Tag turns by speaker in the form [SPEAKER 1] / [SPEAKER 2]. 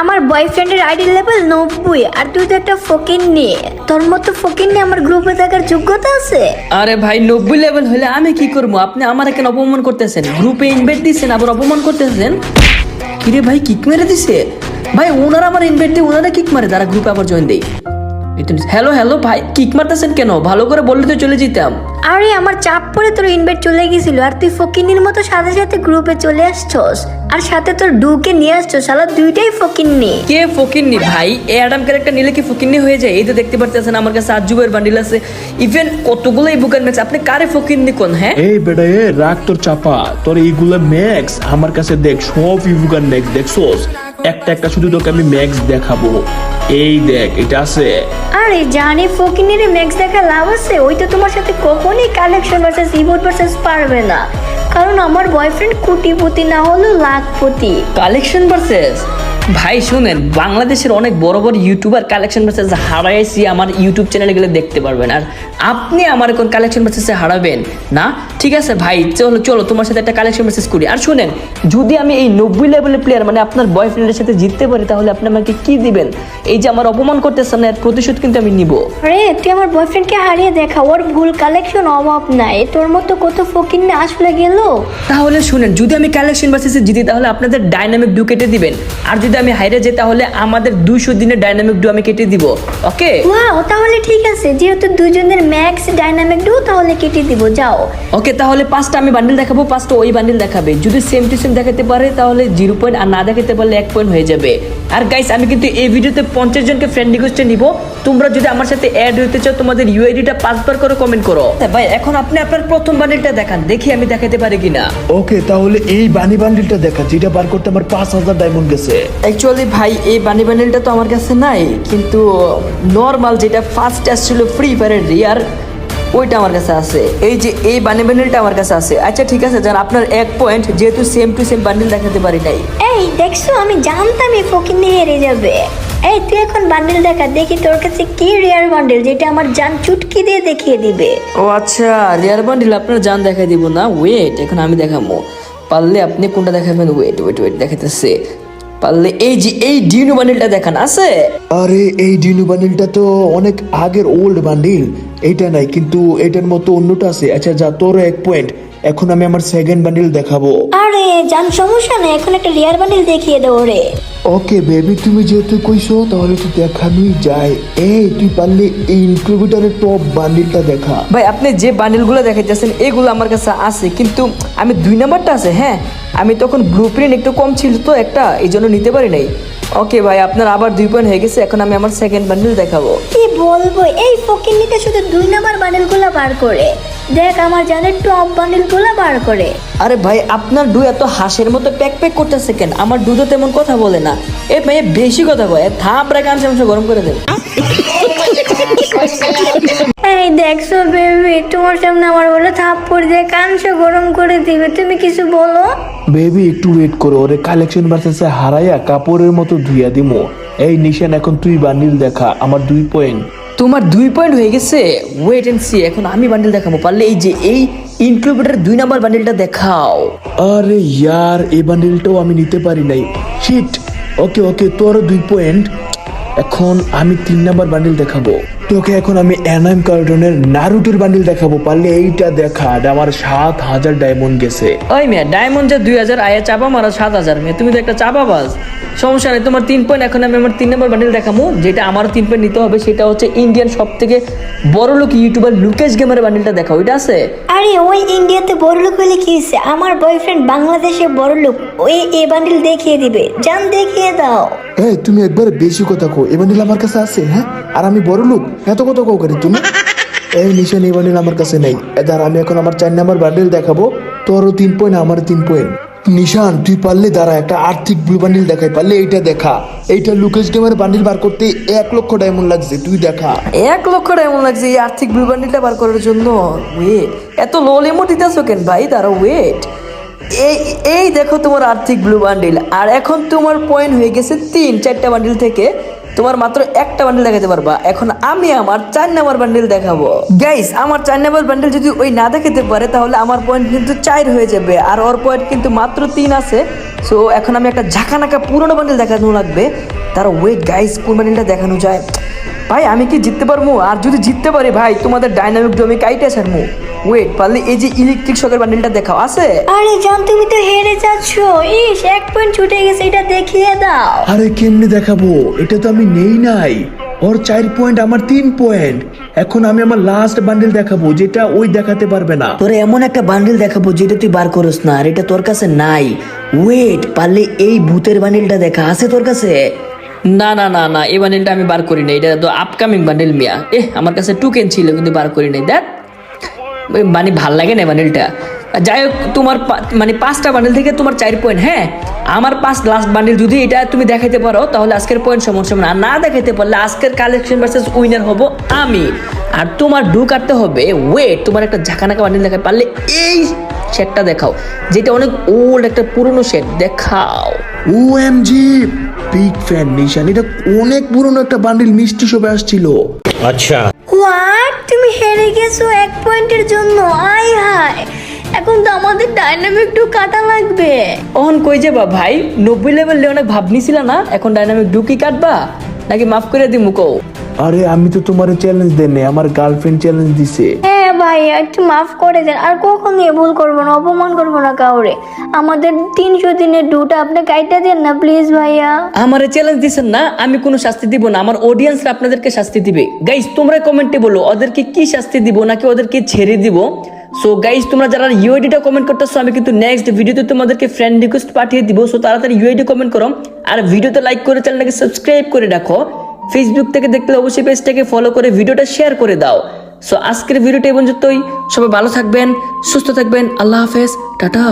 [SPEAKER 1] আমার বয়ফ্রেন্ডের ID level 90 আর তুই তো একটা ফকিন্নি। তোর মতো ফকিন্নি আমার গ্রুপে থাকার যোগ্যতা আছে?
[SPEAKER 2] আরে ভাই 90 লেভেল হলে আমি কি করবো? আপনি আমার কেন অপমান করতেছেন? গ্রুপে ইনভাইট দিচ্ছেন আবার অপমান করতেছেন? কিরে ভাই কিক মেরে দিছে ভাই? ওনারা আমার ইনভাইট দিয়ে ওনারা কিক মারে, তারা গ্রুপে আবার জয়েন দেয়। হ্যালো হ্যালো ভাই, কিক মারতেছেন কেন? ভালো করে বললে তো চলে যেতাম।
[SPEAKER 1] আরে আমার চাপ পড়ে তোর ইনভাইট চলে গেছিল আর তুই ফকিন্নির মতো সাথে সাথে গ্রুপে চলে আসছস আর সাথে তোর ডুকে নিয়ে আসছস। শালা দুইটাই ফকিন্নি।
[SPEAKER 2] কে ফকিন্নি ভাই? এ অ্যাডাম ক্যারেক্টার নিলে কি ফকিন্নি হয়ে যায়? এই তো দেখতে পারতেছেন আমার কাছে আজুবের বান্ডিল আছে, ইভেন কতগুলো এই বুকের ম্যাচ। আপনি কারে ফকিন্নি কোন? হ্যাঁ
[SPEAKER 3] এই বেটা এ রাগ তোর চাপা, তোর এইগুলা ম্যাক্স আমার কাছে দেখ, সব ইভুগান ম্যাক্স দেখছোস? একটা একটা শুধু তোকে আমি ম্যাক্স দেখাবো। এই দেখ এটা আছে।
[SPEAKER 1] আরে জানি ফকিন্নির ম্যাক্স দেখা লাভ আছে? ওইটা তোমার সাথে কখনোই কালেকশন ভার্সেস ইভোট ভার্সেস পারবে না, কারণ আমার বয়ফ্রেন্ড কোটিপতি না হলেও লাখপতি।
[SPEAKER 2] কালেকশন ভার্সেস ভাই শুনেন, বাংলাদেশের অনেক বড় বড় ইউটিউবার কালেকশন ভার্সেস হারাইছি আমার ইউটিউব চ্যানেলে গেলে দেখতে পারবেন। আর আপনি আমার কোন কালেকশন ভার্সেসে হারাবেন না? ঠিক আছে ভাই, চলো চলো তোমার সাথে একটা কালেকশন ভার্সেস করি। আর শুনেন, যদি আমি এই 90 লেভেলের প্লেয়ার মানে আপনার বয়ফ্রেন্ডের সাথে জিততে পারি তাহলে আপনি আমাকে কি দিবেন? এই যে আমার অপমান করতেছেন না, এর প্রতিশোধ কিন্তু আমি নিব।
[SPEAKER 1] আরে তুই আমার বয়ফ্রেন্ডকে হারিয়ে দেখা, ওর ভুল কালেকশন অভাব নাই। তোর মতো কত ফকিন্নি আসলে গেল।
[SPEAKER 2] তাহলে শুনেন, যদি আমি কালেকশন ভার্সেসে জিতি তাহলে আপনাদের ডাইনামিক ডু কেটে দিবেন, আর যদি আমি হাইরে যাই তাহলে আমাদের 200 দিনের ডাইনামিক ডু আমি কেটে দিব। ওকে
[SPEAKER 1] ওয়াও, তাহলে ঠিক আছে, যেহেতু দুজনের ম্যাক্স ডাইনামিক ডু, তাহলে কেটে দিব, যাও।
[SPEAKER 2] ওকে, তাহলে 5টা আমি বান্ডিল দেখাবো, 5টা ওই বান্ডিল দেখাবে। যদি সেম টু সেম দেখাতে পারে তাহলে 0 পয়েন্ট, আর না দেখাতে পারলে 1 পয়েন্ট হয়ে যাবে। আর গাইস, আমি কিন্তু এই ভিডিওতে 50 জনকে ফ্রেন্ড রিকোয়েস্টে নিব। তোমরা যদি আমার সাথে অ্যাড হতে চাও তোমাদের ইউআইডিটা 5 বার করে কমেন্ট করো। ভাই এখন আপনি আপনার প্রথম বান্ডিলটা দেখান, দেখি আমি দেখাতে পারি কিনা।
[SPEAKER 3] ওকে, তাহলে এই বানি বান্ডিলটা দেখা, যেটা বার করতে আমার 5000 ডায়মন্ড গেছে।
[SPEAKER 2] অ্যাকচুয়ালি ভাই এই বানি বান্ডিলটা তো আমার কাছে নাই, কিন্তু নর্মাল যেটা ফার্স্ট আসছিল ফ্রি ফায়ারের রিয়ার, ওইটা আমার কাছে আছে। এই যে এই বানি বান্ডিলটা আমার কাছে আছে। আচ্ছা ঠিক আছে যান, আপনার 1 পয়েন্ট, যেহেতু সেম টু সেম বান্ডিল দেখাতে পারি নাই।
[SPEAKER 1] এই দেখছো, আমি জানতাম এই ফকিন্নি হেরে যাবে। এই তুই এখন বান্ডিল দেখা, দেখি তোর কাছে কি রেয়ার বান্ডিল যেটা আমার জান চুটকি দিয়ে দেখিয়ে দিবে।
[SPEAKER 2] ও আচ্ছা, রেয়ার বান্ডিল আপনার জান দেখাই দিব না? ওয়েট, এখন আমি দেখাবো। পারলে আপনি কোনটা দেখাবেন? ওয়েট ওয়েট ওয়েট দেখাইতেছে। পারলে এই যে এই ডিনু বান্ডিলটা দেখান, আছে?
[SPEAKER 3] আরে এই ডিনু বান্ডিলটা তো অনেক আগের ওল্ড বান্ডিল, এইটা নাই, কিন্তু এটার মতো অন্যটা আছে। আচ্ছা যা, তোর 1 পয়েন্ট। এখন আমি আমার সেকেন্ড বান্ডিল দেখাবো।
[SPEAKER 1] আরে জান সমস্যা নেই, এখন একটা রেয়ার বান্ডিল দেখিয়ে দেবো রে।
[SPEAKER 3] ওকে বেবি, তুমি যেহেতু কইছো তাহলে তো দেখানোই যায়। এই তুই পারলে এই ইনকিউবেটরের টপ বান্ডিলটা দেখা।
[SPEAKER 2] ভাই আপনি যে বান্ডিলগুলো দেখাইতেছেন এগুলো আমার কাছে আছে, কিন্তু আমি 2 নাম্বারটা আছে। হ্যাঁ, আমি তখন ব্লু প্রিন্ট একটু কম ছিল তো একটা, এই জন্য নিতে পারি নাই। ওকে ভাই, আপনার আবার 2 পয়েন্ট হয়ে গেছে। এখন আমি আমার সেকেন্ড বান্ডিল দেখাবো।
[SPEAKER 1] কি বলবো, এই ফকিন্নিটা শুধু 2 নাম্বার বান্ডিল গুলা বার করে দেখ, আমার জানের টপ বান্ডিল গুলা বার করে।
[SPEAKER 2] আরে ভাই আপনার ডু এত হাঁসের মতো প্যাক প্যাক করতেছে কেন? আমার ডু তো তেমন কথা বলে না। এ ভাই বেশি কথা কয়, থাপ রেখে আমি গরম করে দেন।
[SPEAKER 1] এই দেখছো বেবি, তোমার সামনে আমার বলে থাপ্পড় দিয়ে কানসে গরম করে দিবে, তুমি কিছু বলো।
[SPEAKER 3] বেবি একটু ওয়েট করো, ওরে কালেকশন ভার্সেসে হারাইয়া কাপড়ের মতো ধুইয়া দিমো। এই নিশান, এখন তুই বান্ডিল দেখা, আমার 2 পয়েন্ট।
[SPEAKER 2] তোমার 2 পয়েন্ট হয়ে গেছে। ওয়েট এন্ড সি, এখন আমি বান্ডিল দেখাবো। পারলে এই যে এই ইনকিউবেটরের 2 নাম্বার বান্ডিলটা দেখাও।
[SPEAKER 3] আরে ইয়ার, এই বান্ডিলটাও আমি নিতে পারি নাই, শিট। ওকে ওকে, তোর 2 পয়েন্ট। এখন আমি 3 নাম্বার বান্ডিল দেখাবো তোকে। এখন আমি এনএম কার্টনের নারুটোর বান্ডিল দেখাবো। পারলে এইটা দেখা, এটা আমার 7000 ডায়মন্ড গেছে।
[SPEAKER 2] ওই মেয়ে, ডায়মন্ড যা 2000, আয়া চাপা মারা 7000। মেয়ে তুমি তো একটা চাপাবাজ। সমস্যা নেই, তোমার 3 পয়েন্ট। এখন আমি আমার 3 নম্বর বান্ডিল দেখাবো, যেটা আমারও 3 পয়েন্ট নিতে হবে। সেটা হচ্ছে ইন্ডিয়ান সব থেকে বড় লোক ইউটিউবার লুকেশ গেমের বান্ডিলটা দেখাও। এটা আছে?
[SPEAKER 1] আরে ওই ইন্ডিয়াতে বড় লোক হলে কি হয়েছে, আমার বয়ফ্রেন্ড বাংলাদেশে বড় লোক, ওই এ বান্ডিল দেখিয়ে দিবে, জান দেখিয়ে দাও।
[SPEAKER 3] এই তুমি একবার বেশি কথা কো, এই বান্ডিল আমার কাছে আছে। হ্যাঁ, আর আমি বড় লোক, এত কথা কো করে তুমি? এই নিশান, এই বান্ডিল আমার কাছে নেই। এদার আমি এখন আমার 4 নাম্বার বান্ডিল দেখাবো। তোরও 3 পয়েন্ট, আমার 3 পয়েন্ট। নিশান তুই পারলে দাঁড়া, একটা আর্থিক ব্লু বান্ডিল দেখাই। পারলে এইটা দেখা, এইটা লুকেশ গেমের বান্ডিল বার করতে 1 লক্ষ ডায়মন্ড লাগছে, তুই দেখা।
[SPEAKER 2] 1 লক্ষ ডায়মন্ড লাগছে এই আর্থিক ব্লু বান্ডিলটা বার করার জন্য? ওয়েট, এত লো লেমো দিতেছো কেন ভাই? তারা ওয়েট, এই এই দেখো তোমার আর্থিক ব্লু বান্ডিল। আর এখন তোমার পয়েন্ট হয়ে গেছে 3, 4টা বান্ডিল থেকে তোমার মাত্র একটা বান্ডেল দেখাতে পারবা। এখন আমি আমার 4 নাম্বার বান্ডেল দেখাবো। গাইস, আমার 4 নাম্বার বান্ডেল যদি ওই না দেখাতে পারে তাহলে আমার পয়েন্ট কিন্তু 4 হয়ে যাবে, আর ওর পয়েন্ট কিন্তু মাত্র 3 আছে। সো এখন আমি একটা ঝাঁকানাকা পুরোনো বান্ডেল দেখানো লাগবে। তার ওয়েট গাইস, কোন বান্ডেলটা দেখানো যায়? ভাই আমি কি জিততে পারবো? আর যদি জিততে পারি ভাই তোমাদের ডাইনামিক ডোমি কাইটে ছাড়বো। ওয়েট, পারলে এই যে ইলেকট্রিক শকের বান্ডেলটা দেখাও, আছে?
[SPEAKER 1] আরে জান, তুমি তো হেরে যাচ্ছ। ইস, 1 পয়েন্ট ছুটে গেছে, এটা দেখিয়ে দাও।
[SPEAKER 3] আরে কেমনে দেখাবো? এটা তো আমি নেই নাই। ওর 4 পয়েন্ট, আমার 3 পয়েন্ট। এখন আমি আমার লাস্ট বান্ডেল দেখাবো, যেটা ওই দেখাতে পারবে না।
[SPEAKER 2] তোর এমন একটা বান্ডেল দেখাবো যেটা তুই বার করস না, আর এটা তোর কাছে নাই। ওয়েট, পারলে এই ভূতের বান্ডেলটা দেখা, আছে তোর কাছে? না না না না, এই বান্ডেলটা আমি বার করি নাই, এটা তো আপকামিং বান্ডেল মিয়া। আমার কাছে টোকেন ছিল কিন্তু বার করি নাই। দেখ মানে ভাল লাগে না বান্ডেলটা। যাই হোক, তোমার মানে 5টা বান্ডেল থেকে তোমার 4 পয়েন্ট। হ্যাঁ, আমার 5 লাস্ট বান্ডেল যদি এটা তুমি দেখাইতে পারো তাহলে আজকের পয়েন্ট সমান সমান, আর না দেখাইতে পারলে আজকের কালেকশন ভার্সেস উইনার হব আমি। আর তোমার ডু কাটতে হবে। ওয়েট, তোমার একটা ঝাঁকানাকা বান্ডেল দেখাই, পারলে এই সেটটা দেখাও, যেটা অনেক ওল্ড একটা পুরনো সেট দেখাও।
[SPEAKER 3] ওএমজি, বিগ ফ্যান নিশান। এটা অনেক পুরনো একটা বান্ডেল, মিষ্টি শপে আসছিল।
[SPEAKER 1] হোয়াট, তুমি হেরে গেছো 1 পয়েন্টের জন্য? আয় হায়, এখন তো আমাদের ডাইনামিক ডু কাটা লাগবে।
[SPEAKER 2] অন কই যাবা ভাই? 90 লেভেলে অনেক ভাব নিছিল না, এখন ডাইনামিক ডু কি কাটবা নাকি মাফ করে দিমু কও?
[SPEAKER 3] আরে আমি তো তোমার চ্যালেঞ্জ দেন, আমার গার্লফ্রেন্ড চ্যালেঞ্জ দিছে।
[SPEAKER 1] হ্যাঁ ভাইয়া, একটু মাফ করে দেন, আর কখনো এ ভুল করবো না, অপমান করবো না কাউরে। আমাদের 300 দিনের ডুটা আপনি কাইটা দেন না প্লিজ ভাইয়া।
[SPEAKER 2] আমারে চ্যালেঞ্জ দিছেন না, আমি কোনো শাস্তি দিব না, আমার অডিয়েন্সরা আপনাদেরকে শাস্তি দিবে। গাইস, তোমরা কমেন্টে বলো ওদেরকে কি শাস্তি দিব নাকি ওদেরকে ছেড়ে দিব। সো গাইস, তোমরা যারা ইউআইডিটা কমেন্ট করতেছো, আমি কিন্তু নেক্সট ভিডিওতে তোমাদেরকে ফ্রেন্ড রিকোয়েস্ট পাঠিয়ে দিব। সো তাড়াতাড়ি ইউআইডি কমেন্ট করো, আর ভিডিওতে লাইক করে চ্যানেলটাকে সাবস্ক্রাইব করে রাখো। ফেসবুক থেকে দেখলে অবশ্যই পেজটাকে ফলো করে ভিডিওটা শেয়ার করে দাও। সো আজকের ভিডিওটা এই পর্যন্তই। সবাই ভালো থাকবেন, সুস্থ থাকবেন। আল্লাহ হাফেজ, টাটা।